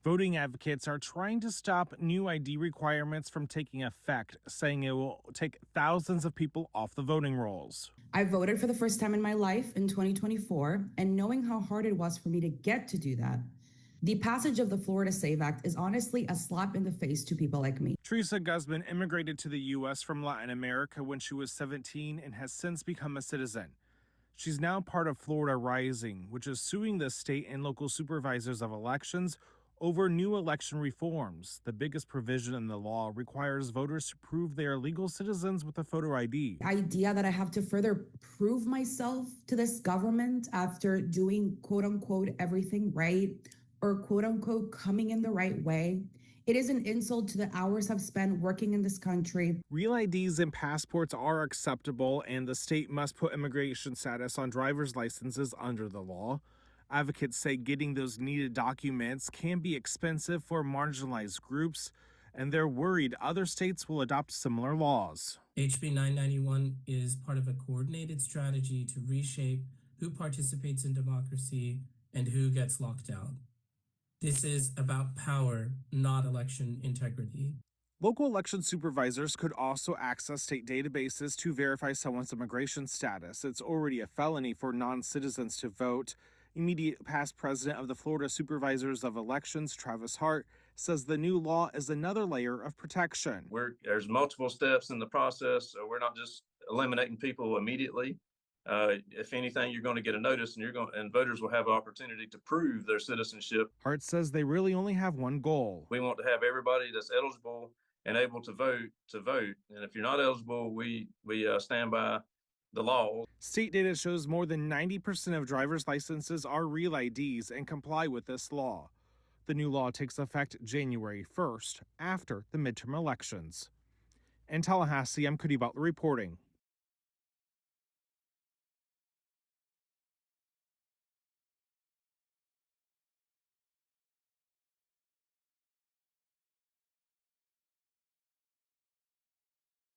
Voting advocates are trying to stop new ID requirements from taking effect, saying it will take thousands of people off the voting rolls. I voted for the first time in my life in 2024, and knowing how hard it was for me to get to do that, the passage of the Florida SAVE Act is honestly a slap in the face to people like me. Teresa Guzman immigrated to the U.S. from Latin America when she was 17 and has since become a citizen. She's now part of Florida Rising, which is suing the state and local supervisors of elections over new election reforms. The biggest provision in the law requires voters to prove they are legal citizens with a photo ID. The idea that I have to further prove myself to this government after doing quote unquote everything right or quote unquote coming in the right way. It is an insult to the hours I've spent working in this country. Real IDs and passports are acceptable, and the state must put immigration status on driver's licenses under the law. Advocates say getting those needed documents can be expensive for marginalized groups, and they're worried other states will adopt similar laws. HB 991 is part of a coordinated strategy to reshape who participates in democracy and who gets locked out. This is about power, not election integrity. Local election supervisors could also access state databases to verify someone's immigration status. It's already a felony for non-citizens to vote. Immediate past president of the Florida Supervisors of Elections, Travis Hart, says the new law is another layer of protection. There's multiple steps in the process, so we're not just eliminating people immediately. If anything, you're going to get a notice, and voters will have an opportunity to prove their citizenship. Hart says they really only have one goal. We want to have everybody that's eligible and able to vote. And if you're not eligible, we stand by the law. State data shows more than 90% of driver's licenses are real IDs and comply with this law. The new law takes effect January 1st, after the midterm elections. In Tallahassee, I'm Cody Butler reporting.